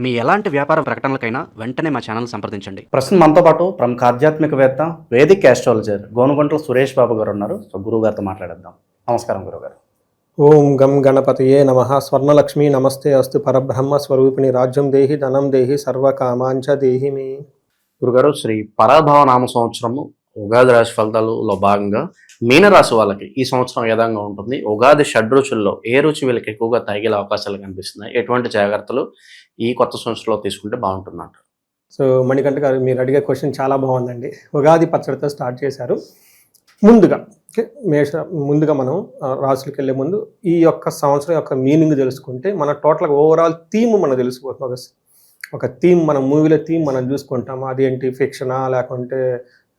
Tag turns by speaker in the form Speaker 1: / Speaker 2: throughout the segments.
Speaker 1: మీ ఎలాంటి వ్యాపార ప్రకటనలకైనా వెంటనే మా ఛానల్ సంప్రదించండి.
Speaker 2: ప్రస్తుతం మనతో పాటు ప్రముఖ ఆధ్యాత్మికవేత్త వేదిక్ ఆస్ట్రాలజర్ గోనుగంట్ల సురేష్ బాబు గారు ఉన్నారు. సో గురువు గారితో మాట్లాడేద్దాం. నమస్కారం గురుగారు.
Speaker 3: ఓం గం గణపతయే నమః. స్వర్ణలక్ష్మి నమస్తే అస్తు. పరబ్రహ్మ స్వరూపిణి రాజ్యం దేహి ధనం దేహి సర్వకామాంచ దేహి మే.
Speaker 2: గురుగారు, శ్రీ పరాభవ నామ సంవత్సరము ఉగాది రాశి ఫలితాలలో భాగంగా మీనరాశి వాళ్ళకి ఈ సంవత్సరం ఏ విధంగా ఉంటుంది? ఉగాది షడ్రుచుల్లో ఏ రుచి వీళ్ళకి ఎక్కువగా తగిలే అవకాశాలు కనిపిస్తున్నాయి? ఎటువంటి జాగ్రత్తలు ఈ కొత్త సంవత్సరంలో తీసుకుంటే బాగుంటుందంట?
Speaker 3: సో మణికంఠ గారు, మీరు అడిగే క్వశ్చన్ చాలా బాగుందండి. ఉగాది పచ్చడితో స్టార్ట్ చేశారు. ముందుగా మనం రాసులకు వెళ్ళే ముందు ఈ యొక్క సంవత్సరం యొక్క మీనింగ్ తెలుసుకుంటే మన టోటల్గా ఓవరాల్ థీమ్ మనకు తెలిసిపోతుంది. ఒక థీమ్, మన మూవీలో థీమ్ మనం చూసుకుంటాము. అది ఏంటి, ఫిక్షనా లేకుంటే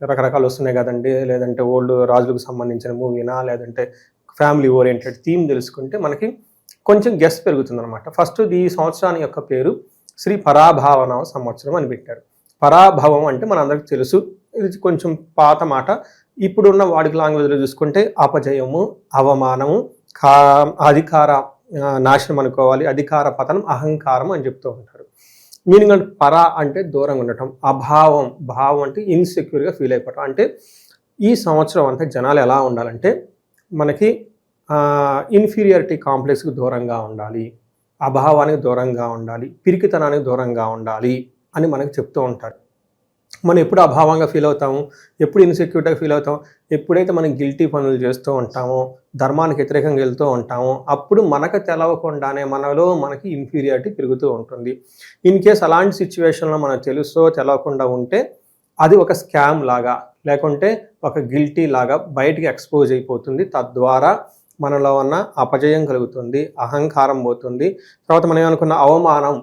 Speaker 3: రకరకాలు వస్తున్నాయి కదండి, లేదంటే ఓల్డ్ రాజులకు సంబంధించిన మూవీనా, లేదంటే ఫ్యామిలీ ఓరియంటెడ్ థీమ్ తెలుసుకుంటే మనకి కొంచెం గెస్ పెరుగుతుంది అనమాట. ఫస్ట్ ఈ సంవత్సరాన్ని యొక్క పేరు శ్రీ పరాభావన సంవత్సరం అని పెట్టారు. పరాభవం అంటే మనందరికీ తెలుసు, ఇది కొంచెం పాత మాట. ఇప్పుడున్న వాడికి లాంగ్వేజ్లో చూసుకుంటే అపజయము, అవమానము, అధికార నాశనం అనుకోవాలి, అధికార పతనం, అహంకారం అని చెప్తూ ఉంటారు. మీనింగ్ అంటే పరా అంటే దూరంగా ఉండటం, అభావం, భావం అంటే ఇన్సెక్యూర్గా ఫీల్ అయిపోవటం. అంటే ఈ సంవత్సరం అంటే జనాలు ఎలా ఉండాలంటే మనకి ఇన్ఫీరియారిటీ కాంప్లెక్స్కి దూరంగా ఉండాలి, అభావానికి దూరంగా ఉండాలి, పిరికితనానికి దూరంగా ఉండాలి అని మనకి చెప్తూ ఉంటారు. మనం ఎప్పుడు అభావంగా ఫీల్ అవుతాము, ఎప్పుడు ఇన్సెక్యూర్గా ఫీల్ అవుతాం, ఎప్పుడైతే మనం గిల్టీ పనులు చేస్తూ ఉంటామో, ధర్మానికి వ్యతిరేకంగా వెళ్తూ ఉంటామో, అప్పుడు మనకు తెలవకుండానే మనలో మనకి ఇన్ఫీరియారిటీ పెరుగుతూ ఉంటుంది. ఇన్ కేస్ అలాంటి సిచ్యువేషన్లో మనకు తెలుసో తెలవకుండా ఉంటే అది ఒక స్కామ్ లాగా, లేకుంటే ఒక గిల్టీ లాగా బయటికి ఎక్స్పోజ్ అయిపోతుంది. తద్వారా మనలో ఉన్న అపజయం కలుగుతుంది, అహంకారం పోతుంది, తర్వాత మనం ఏమనుకున్న అవమానం,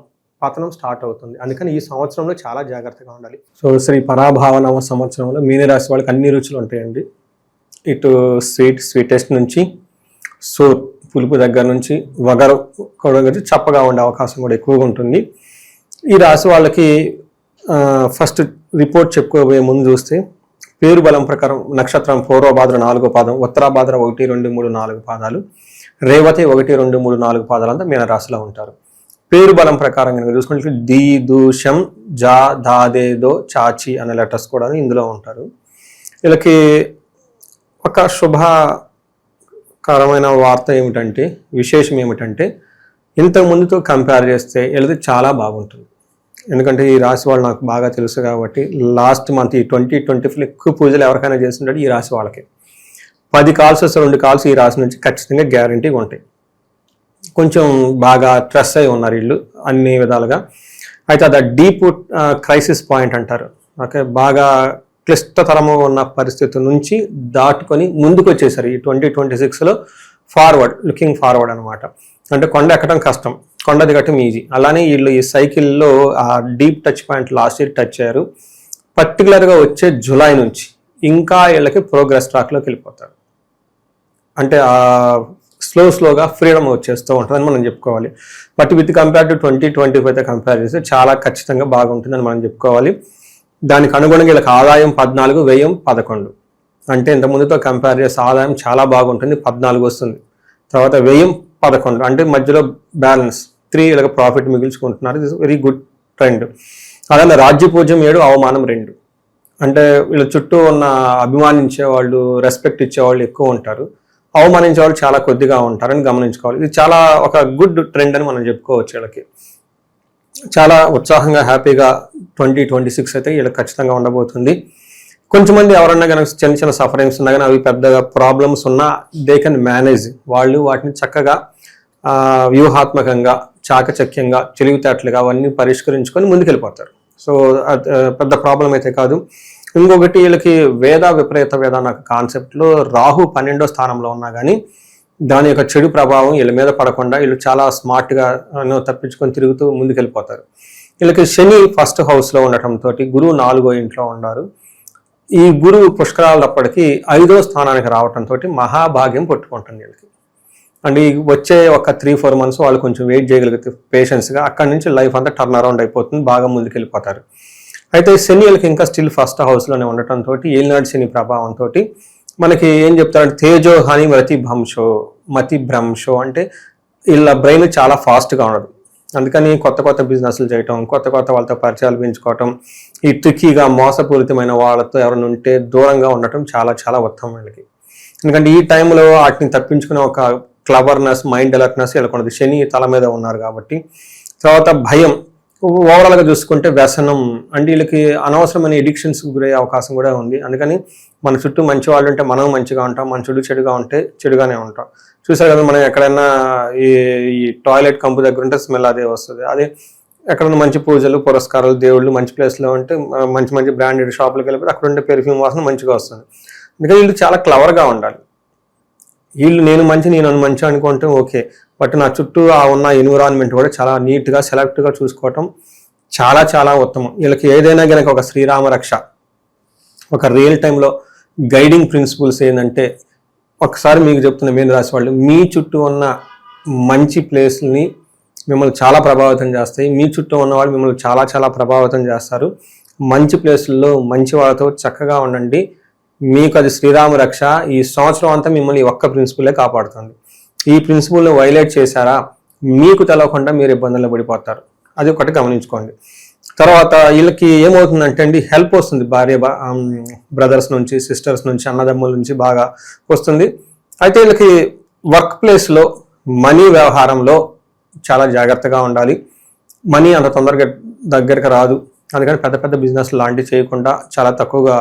Speaker 3: పతనం స్టార్ట్ అవుతుంది. అందుకని ఈ సంవత్సరంలో చాలా జాగ్రత్తగా ఉండాలి. సో శ్రీ పరాభావనవ సంవత్సరంలో మీనరాశి వాళ్ళకి అన్ని రుచులు ఉంటాయండి. ఇటు స్వీటెస్ట్ నుంచి పులుపు దగ్గర నుంచి వగరు కూడా చప్పగా ఉండే అవకాశం కూడా ఎక్కువగా ఉంటుంది. ఈ రాశి వాళ్ళకి ఫస్ట్ రిపోర్ట్ చెప్పుకోబోయే ముందు చూస్తే పేరు బలం ప్రకారం నక్షత్రం పూర్వభాద్ర 4వ పాదం, ఉత్తరాభాద్ర 1, 2, 3, 4 పాదాలు, రేవతి 1, 2, 3, 4 పాదాలంతా మీనరాశిలో ఉంటారు. పేరు బలం ప్రకారం కనుక చూసుకుంటే ది, దూషం, జా, దా, దే, దో, చాచి అనే లెటర్స్ కూడా ఇందులో ఉంటారు. వీళ్ళకి ఒక శుభకరమైన వార్త ఏమిటంటే, విశేషం ఏమిటంటే, ఇంతకు ముందుతో కంపేర్ చేస్తే వీళ్ళది చాలా బాగుంటుంది. ఎందుకంటే ఈ రాశి వాళ్ళు నాకు బాగా తెలుసు కాబట్టి లాస్ట్ మంత్ ఈ 2024 ఎక్కువ పూజలు ఎవరికైనా చేస్తుంటే ఈ రాశి వాళ్ళకి 10 కాల్స్ వస్తే 2 కాల్స్ ఈ రాశి నుంచి ఖచ్చితంగా గ్యారంటీగా ఉంటాయి. కొంచెం బాగా స్ట్రెస్ అయి ఉన్నారు వీళ్ళు అన్ని విధాలుగా. అయితే అది డీప్ క్రైసిస్ పాయింట్ అంటారు. ఓకే, బాగా క్లిష్టతరము ఉన్న పరిస్థితి నుంచి దాటుకొని ముందుకు వచ్చేసారు ఈ 2026లో. లుకింగ్ ఫార్వర్డ్ అనమాట. అంటే కొండ ఎక్కడం కష్టం, కొండ దిగటం ఈజీ. అలానే వీళ్ళు ఈ సైకిల్లో ఆ deep touch point last year touch అయ్యారు. పర్టికులర్గా వచ్చే జూలై నుంచి ఇంకా వీళ్ళకి ప్రోగ్రెస్ ట్రాక్లోకి వెళ్ళిపోతారు. అంటే స్లోగా ఫ్రీడమ్ వచ్చేస్తూ ఉంటుందని మనం చెప్పుకోవాలి. But with compare to 2025 compare చేస్తే చాలా ఖచ్చితంగా బాగుంటుందని మనం చెప్పుకోవాలి. దానికి అనుగుణంగా వీళ్ళకి ఆదాయం 14, వ్యయం 11. అంటే ఇంతకుముందుతో కంపేర్ చేస్తే ఆదాయం చాలా బాగుంటుంది, 14 వస్తుంది. తర్వాత వ్యయం 11, అంటే మధ్యలో బ్యాలెన్స్ 3 వీళ్ళకి ప్రాఫిట్ మిగిల్చుకుంటున్నారు. This very good trend. అలానే రాజ్యపూజ్యం 7, అవమానం 2. అంటే వీళ్ళ చుట్టూ ఉన్న అభిమానించే వాళ్ళు, రెస్పెక్ట్ ఇచ్చేవాళ్ళు ఎక్కువ ఉంటారు, అవమానించే వాళ్ళు చాలా కొద్దిగా ఉంటారని గమనించుకోవాలి. ఇది చాలా ఒక గుడ్ ట్రెండ్ అని మనం చెప్పుకోవచ్చు. వీళ్ళకి చాలా ఉత్సాహంగా హ్యాపీగా 2026 అయితే వీళ్ళకి ఖచ్చితంగా ఉండబోతుంది. కొంచెమంది ఎవరన్నా కనుక చిన్న చిన్న సఫరింగ్స్ ఉన్నా కానీ, అవి పెద్దగా ప్రాబ్లమ్స్ ఉన్నా దే కెన్ మేనేజ్. వాళ్ళు వాటిని చక్కగా వ్యూహాత్మకంగా, చాకచక్యంగా, తెలివితేటలుగా అవన్నీ పరిష్కరించుకొని ముందుకెళ్ళిపోతారు. సో పెద్ద ప్రాబ్లం అయితే కాదు. ఇంకొకటి, వీళ్ళకి విపరీత వేద నాకు కాన్సెప్ట్లో రాహు 12వ స్థానంలో ఉన్నా కానీ దాని యొక్క చెడు ప్రభావం వీళ్ళ మీద పడకుండా వీళ్ళు చాలా స్మార్ట్గా తప్పించుకొని తిరుగుతూ ముందుకెళ్ళిపోతారు. వీళ్ళకి శని ఫస్ట్ హౌస్లో ఉండటంతో గురువు 4వ ఇంట్లో ఉన్నారు. ఈ గురువు పుష్కరాలప్పటికీ 5వ స్థానానికి రావడంతో మహాభాగ్యం పట్టుకుంటుంది వీళ్ళకి. అండ్ ఈ వచ్చే ఒక 3-4 months వాళ్ళు కొంచెం వెయిట్ చేయగలిగితే పేషెన్స్గా, అక్కడి నుంచి లైఫ్ అంతా టర్న్ అరౌండ్ అయిపోతుంది, బాగా ముందుకెళ్ళిపోతారు. అయితే శని వీళ్ళకి ఇంకా స్టిల్ ఫస్ట్ హౌస్లోనే ఉండటంతో ఏలినాడు శని ప్రభావంతో మనకి ఏం చెప్తారంటే తేజో హాని మతి భ్రంశో అంటే వీళ్ళ బ్రెయిన్ చాలా ఫాస్ట్గా ఉండదు. అందుకని కొత్త కొత్త బిజినెస్లు చేయటం, కొత్త కొత్త వాళ్ళతో పరిచయాలు పెంచుకోవటం, ఈ ట్రిక్కీగా మోసపూరితమైన వాళ్ళతో ఎవరైనా ఉంటే దూరంగా ఉండటం చాలా చాలా ఉత్తమం వీళ్ళకి. ఎందుకంటే ఈ టైంలో వాటిని తప్పించుకునే ఒక క్లవర్నెస్, మైండ్ అలర్ట్నెస్ వీళ్ళకు ఉండదు. శని తల మీద ఉన్నారు కాబట్టి. తర్వాత భయం, ఓవరాల్గా చూసుకుంటే వ్యసనం, అంటే వీళ్ళకి అనవసరమైన ఎడిక్షన్స్ గురయ్యే అవకాశం కూడా ఉంది. అందుకని మన చుట్టూ మంచి వాళ్ళు ఉంటే మనం మంచిగా ఉంటాం, మన చుట్టూ చెడుగా ఉంటే చెడుగానే ఉంటాం. చూసారు కదా, మనం ఎక్కడైనా ఈ టాయిలెట్ కంపు దగ్గర ఉంటే స్మెల్ అదే వస్తుంది. అదే ఎక్కడైనా మంచి పూజలు, పురస్కారాలు, దేవుళ్ళు మంచి ప్లేస్లో ఉంటే మంచి మంచి బ్రాండెడ్ షాపులకు వెళ్ళిపోతే అక్కడ ఉండే పెర్ఫ్యూమ్ వాసన మంచిగా వస్తుంది. అందుకని వీళ్ళు చాలా క్లవర్గా ఉండాలి. వీళ్ళు నేను మంచి అనుకుంటే ఓకే, బట్ నా చుట్టూ ఆ ఉన్న ఎన్విరాన్మెంట్ కూడా చాలా నీట్గా సెలెక్ట్గా చూసుకోవటం చాలా చాలా ఉత్తమం. వీళ్ళకి ఏదైనా కనుక ఒక శ్రీరామ రక్ష, ఒక రియల్ టైంలో గైడింగ్ ప్రిన్సిపల్స్ ఏంటంటే, ఒకసారి మీకు చెప్తున్న మీన రాశి వాళ్ళు, మీ చుట్టూ ఉన్న మంచి ప్లేస్ని మిమ్మల్ని చాలా ప్రభావితం చేస్తాయి. మీ చుట్టూ ఉన్న వాళ్ళు మిమ్మల్ని చాలా చాలా ప్రభావితం చేస్తారు. మంచి ప్లేసుల్లో మంచి వాళ్ళతో చక్కగా ఉండండి. మీకు అది శ్రీరామ రక్ష. ఈ సంవత్సరం అంతా మిమ్మల్ని ఒక్క ప్రిన్సిపలే కాపాడుతుంది. ఈ ప్రిన్సిపల్ని వైలేట్ చేశారా, మీకు తెలవకుండా మీరు ఇబ్బందుల్లో పడిపోతారు. అది ఒకటి గమనించుకోండి. తర్వాత వీళ్ళకి ఏమవుతుందంటే అండి, హెల్ప్ వస్తుంది. భార్య బ్రదర్స్ నుంచి, సిస్టర్స్ నుంచి, అన్నదమ్ముల నుంచి బాగా వస్తుంది. అయితే వీళ్ళకి వర్క్ ప్లేస్లో మనీ వ్యవహారంలో చాలా జాగ్రత్తగా ఉండాలి. మనీ అంత తొందరగా దగ్గరకు రాదు. అందుకని పెద్ద పెద్ద బిజినెస్ లాంటివి చేయకుండా చాలా తక్కువగా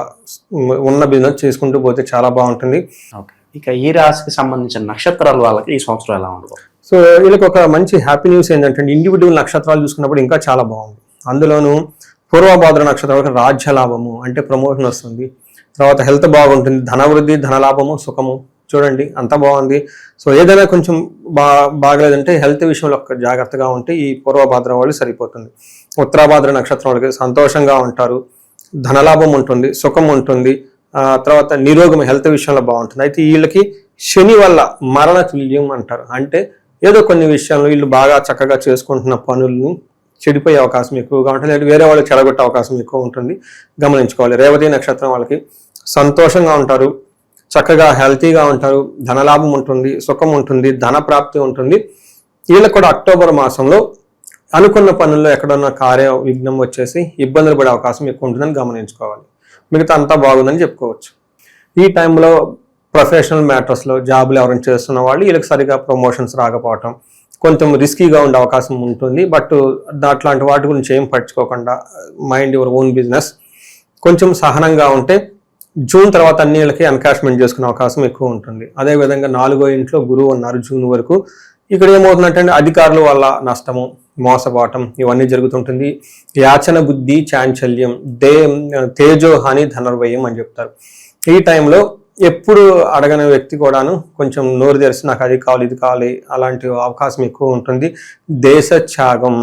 Speaker 3: ఉన్న బిజినెస్ చేసుకుంటూ పోతే చాలా బాగుంటుంది.
Speaker 2: ఓకే, ఇక ఈ రాశికి సంబంధించిన నక్షత్రాల వాళ్ళకి ఈ సంవత్సరం ఎలా ఉంటుంది?
Speaker 3: సో వీళ్ళకి ఒక మంచి హ్యాపీ న్యూస్ ఏంటంటే, ఇండివిజువల్ నక్షత్రాలు చూసుకున్నప్పుడు ఇంకా చాలా బాగుంది. అందులోనూ పూర్వభాద్ర నక్షత్రాలకు రాజ్య లాభము అంటే ప్రమోషన్ వస్తుంది. తర్వాత హెల్త్ బాగుంటుంది, ధనవృద్ధి, ధనలాభము, సుఖము. చూడండి అంత బాగుంది. సో ఏదైనా కొంచెం బాగలేదంటే హెల్త్ విషయంలో ఒక జాగ్రత్తగా ఉంటే ఈ పూర్వభాద్ర వాళ్ళు సరిపోతుంది. ఉత్తరాభాద్ర నక్షత్రం వాళ్ళకి సంతోషంగా ఉంటారు, ధనలాభం ఉంటుంది, సుఖం ఉంటుంది. తర్వాత నిరోగం, హెల్త్ విషయంలో బాగుంటుంది. అయితే వీళ్ళకి శని వల్ల మరణ తుల్యం అంటారు. అంటే ఏదో కొన్ని విషయాల్లో వీళ్ళు బాగా చక్కగా చేసుకుంటున్న పనులను చెడిపోయే అవకాశం ఎక్కువగా ఉంటుంది, లేదా వేరే వాళ్ళు చెడగొట్టే అవకాశం ఎక్కువ ఉంటుంది. గమనించుకోవాలి. రేవతి నక్షత్రం వాళ్ళకి సంతోషంగా ఉంటారు, చక్కగా హెల్తీగా ఉంటారు, ధనలాభం ఉంటుంది, సుఖం ఉంటుంది, ధన ప్రాప్తి ఉంటుంది. వీళ్ళకి కూడా అక్టోబర్ మాసంలో అనుకున్న పనుల్లో ఎక్కడన్నా కార్య విఘ్నం వచ్చేసి ఇబ్బందులు పడే అవకాశం ఎక్కువ ఉంటుందని గమనించుకోవాలి. మిగతా అంతా బాగుందని చెప్పుకోవచ్చు. ఈ టైంలో ప్రొఫెషనల్ మ్యాటర్స్లో జాబులు ఎవరైనా చేస్తున్న వాళ్ళు వీళ్ళకి సరిగా ప్రమోషన్స్ రాకపోవటం, కొంచెం రిస్కీగా ఉండే అవకాశం ఉంటుంది. బట్ అట్లాంటి వాటి గురించి ఏం పట్టించుకోకుండా మైండ్ యువర్ ఓన్ బిజినెస్, కొంచెం సహనంగా ఉంటే జూన్ తర్వాత అన్ని వీళ్ళకి ఎన్కాష్మెంట్ చేసుకునే అవకాశం ఎక్కువ ఉంటుంది. అదేవిధంగా 4వ ఇంట్లో గురువు ఉన్నారు జూన్ వరకు. ఇక్కడ ఏమవుతుందంటే అధికారుల వల్ల నష్టము, మోసపోవటం ఇవన్నీ జరుగుతుంటుంది. యాచన బుద్ధి, చాంచల్యం, తేజోహాని, ధనుర్వయం అని చెప్తారు. ఈ టైంలో ఎప్పుడు అడగని వ్యక్తి కూడాను కొంచెం నోరు తెరిచి నాకు అది కావాలి, ఇది కావాలి, అలాంటి అవకాశం ఎక్కువ ఉంటుంది. దేశ త్యాగం,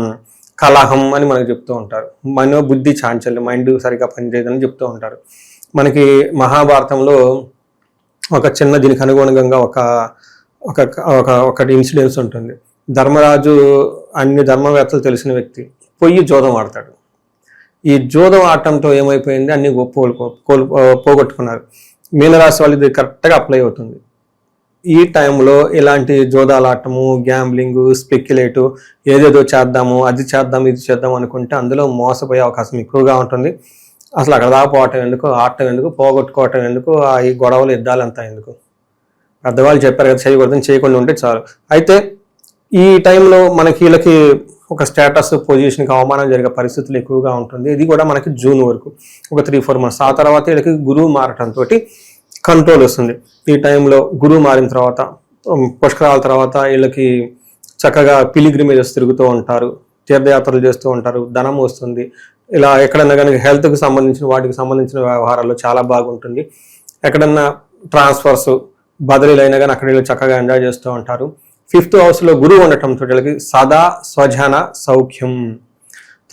Speaker 3: కలహం అని మనకు చెప్తూ ఉంటారు. మనోబుద్ధి చాంచల్యం, మైండ్ సరిగా పనిచేయదని చెప్తూ ఉంటారు. మనకి మహాభారతంలో ఒక చిన్న దీనికి అనుగుణంగా ఒకటి ఇన్సిడెన్స్ ఉంటుంది. ధర్మరాజు అన్ని ధర్మవేత్తలు తెలిసిన వ్యక్తి పొయ్యి జోదం ఆడతాడు. ఈ జోదం ఆడటంతో ఏమైపోయింది, అన్ని పోగొట్టుకున్నారు. మీనరాశి వాళ్ళు ఇది కరెక్ట్గా అప్లై అవుతుంది. ఈ టైంలో ఇలాంటి జోదాలు ఆడటము, గ్యాంబ్లింగ్, స్పెక్యులేటివ్, ఏదేదో చేద్దాము, అది చేద్దాం, ఇది చేద్దాం అనుకుంటే అందులో మోసపోయే అవకాశం ఎక్కువగా ఉంటుంది. అసలు అక్కడ దాకపోవటం ఎందుకు, ఆడటం ఎందుకు, పోగొట్టుకోవటం ఎందుకు, ఈ గొడవలు యుద్ధాలంతా ఎందుకు? పెద్దవాళ్ళు చెప్పారు కదా చేయకూడదని, చేయకుండా ఉంటే చాలు. అయితే ఈ టైంలో మనకి వీళ్ళకి ఒక స్టేటస్, పొజిషన్కి అవమానం జరిగే పరిస్థితులు ఎక్కువగా ఉంటుంది. ఇది కూడా మనకి జూన్ వరకు ఒక 3-4 months. ఆ తర్వాత వీళ్ళకి గురువు మారటంతో కంట్రోల్ వస్తుంది. ఈ టైంలో గురువు మారిన తర్వాత పుష్కరాల తర్వాత వీళ్ళకి చక్కగా పిలిగ్రిమేజెస్ తిరుగుతూ ఉంటారు, తీర్థయాత్రలు చేస్తూ ఉంటారు, ధనం వస్తుంది. ఇలా ఎక్కడన్నా కానీ హెల్త్కి సంబంధించిన వాటికి సంబంధించిన వ్యవహారాల్లో చాలా బాగుంటుంది. ఎక్కడన్నా ట్రాన్స్ఫర్స్, బదిలీలు అయినా కానీ అక్కడ వీళ్ళు చక్కగా ఎంజాయ్ చేస్తూ ఉంటారు. 5th హౌస్లో గురువు ఉండటంతో వీళ్ళకి సదా స్వజన సౌఖ్యం.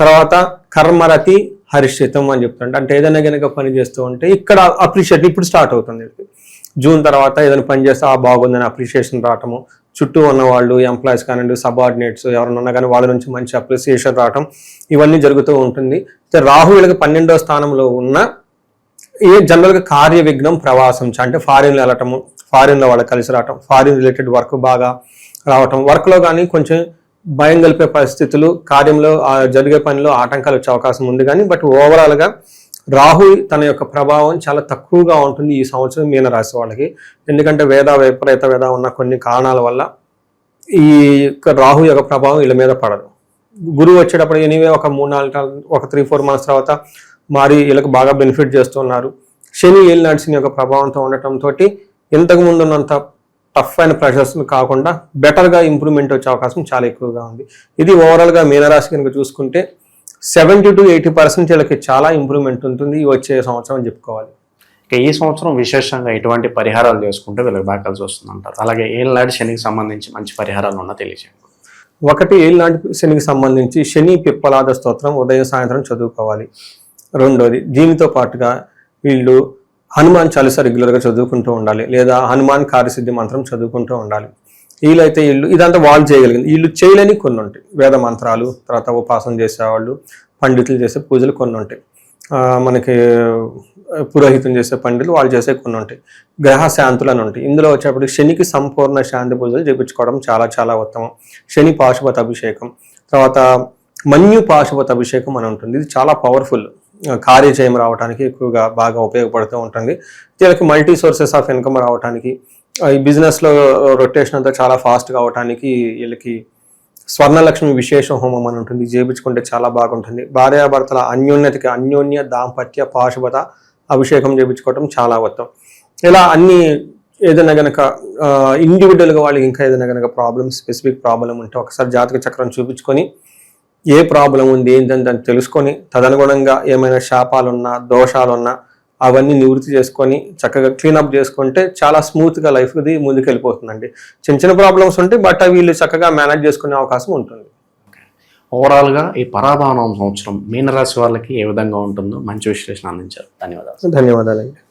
Speaker 3: తర్వాత కర్మరతి హర్షితం అని చెప్తుంటే, అంటే ఏదైనా కనుక పని చేస్తూ ఉంటే ఇక్కడ అప్రిషియేట్ ఇప్పుడు స్టార్ట్ అవుతుంది. జూన్ తర్వాత ఏదైనా పని చేస్తే బాగుందని అప్రిషియేషన్ రావటము, చుట్టూ ఉన్న వాళ్ళు ఎంప్లాయీస్ కానివ్వండి, సబార్డినేట్స్ ఎవరైనా కానీ వాళ్ళ నుంచి మంచి అప్రిసియేషన్ రావటం ఇవన్నీ జరుగుతూ ఉంటుంది. రాహు వీళ్ళకి 12వ స్థానంలో ఉన్న జనరల్గా కార్య విఘ్నం, ప్రవాసం, అంటే ఫారిన్లో వెళ్ళటము, ఫారిన్లో వాళ్ళకి కలిసి రావటం, ఫారిన్ రిలేటెడ్ వర్క్ బాగా రావటం, వర్క్లో కానీ కొంచెం భయం కలిపే పరిస్థితులు, కార్యంలో జరిగే పనిలో ఆటంకాలు వచ్చే అవకాశం ఉంది. కానీ బట్ ఓవరాల్గా రాహు తన యొక్క ప్రభావం చాలా తక్కువగా ఉంటుంది ఈ సంవత్సరం మీనరాశి వాళ్ళకి. ఎందుకంటే విపరీత వేద ఉన్న కొన్ని కారణాల వల్ల ఈ రాహు యొక్క ప్రభావం వీళ్ళ మీద పడదు. గురువు వచ్చేటప్పుడు ఎనీవే ఒక 3-4 మంత్స్ తర్వాత మారి వీళ్ళకి బాగా బెనిఫిట్ చేస్తున్నారు. శని ఏలినాటి శని యొక్క ప్రభావంతో ఉండటంతో ఇంతకు ముందు ఉన్నంత టఫ్ అయిన ప్రెషర్స్ కాకుండా బెటర్గా ఇంప్రూవ్మెంట్ వచ్చే అవకాశం చాలా ఎక్కువగా ఉంది. ఇది ఓవరాల్గా మీనరాశి కనుక చూసుకుంటే 70 to 80% వీళ్ళకి చాలా ఇంప్రూవ్మెంట్ ఉంటుంది ఈ వచ్చే సంవత్సరం అని చెప్పుకోవాలి.
Speaker 2: ఇక ఈ సంవత్సరం విశేషంగా ఎటువంటి పరిహారాలు చేసుకుంటే వీళ్ళకి బాగా కలిసి వస్తుంది అంటారు? అలాగే ఏళ్ళనాటి శనికి సంబంధించి మంచి పరిహారాలు ఉన్నా తెలియజేయండి.
Speaker 3: ఒకటి, ఏళ్ళనాటి శనికి సంబంధించి శని పిప్పలాద స్తోత్రం ఉదయం సాయంత్రం చదువుకోవాలి. రెండోది, దీనితో పాటుగా వీళ్ళు హనుమాన్ చాలీసా రెగ్యులర్గా చదువుకుంటూ ఉండాలి, లేదా హనుమాన్ కార్యసిద్ధి మంత్రం చదువుకుంటూ ఉండాలి. వీళ్ళైతే ఇదంతా వాళ్ళు చేయగలిగింది. వీళ్ళు చేయలేని కొన్ని ఉంటాయి. వేద మంత్రాలు, తర్వాత ఉపాసన చేసేవాళ్ళు, పండితులు చేసే పూజలు కొన్ని ఉంటాయి. మనకి పురోహితం చేసే పండితులు వాళ్ళు చేసే కొన్ని ఉంటాయి. గ్రహ శాంతులు అని ఉంటాయి. ఇందులో వచ్చేప్పటికి శనికి సంపూర్ణ శాంతి పూజలు చేయించుకోవడం చాలా చాలా ఉత్తమం. శని పాశుపత అభిషేకం, తర్వాత మన్యు పాశుపత అభిషేకం అని ఉంటుంది. ఇది చాలా పవర్ఫుల్, కార్యజయం రావడానికి ఎక్కువగా బాగా ఉపయోగపడుతూ ఉంటుంది. వీళ్ళకి మల్టీ సోర్సెస్ ఆఫ్ ఇన్కమ్ రావడానికి, ఈ బిజినెస్లో రొటేషన్ అంతా చాలా ఫాస్ట్గా అవడానికి వీళ్ళకి స్వర్ణలక్ష్మి విశేష హోమం అని ఉంటుంది. చేయించుకుంటే చాలా బాగుంటుంది. భార్యాభర్తల అన్యోన్యతకి అన్యోన్య దాంపత్య పాశుపత అభిషేకం చేయించుకోవడం చాలా ఉత్తమం. ఇలా అన్ని ఏదైనా కనుక ఇండివిజువల్గా వాళ్ళకి ఇంకా ఏదైనా కనుక స్పెసిఫిక్ ప్రాబ్లం ఉంటే ఒకసారి జాతక చక్రం చూపించుకొని ఏ ప్రాబ్లం ఉంది ఏంటంటే తెలుసుకొని తదనుగుణంగా ఏమైనా శాపాలున్నా దోషాలున్నా అవన్నీ నివృత్తి చేసుకొని చక్కగా క్లీనప్ చేసుకుంటే చాలా స్మూత్గా లైఫ్ది ముందుకు వెళ్ళిపోతుందండి. చిన్న చిన్న ప్రాబ్లమ్స్ ఉంటాయి, బట్ వీళ్ళు చక్కగా మేనేజ్ చేసుకునే అవకాశం ఉంటుంది.
Speaker 2: ఓవరాల్గా ఈ పరాభవనామ సంవత్సరం మీనరాశి వాళ్ళకి ఏ విధంగా ఉంటుందో మంచి విశ్లేషణ అందించారు. ధన్యవాదాలు.
Speaker 3: ధన్యవాదాలండి.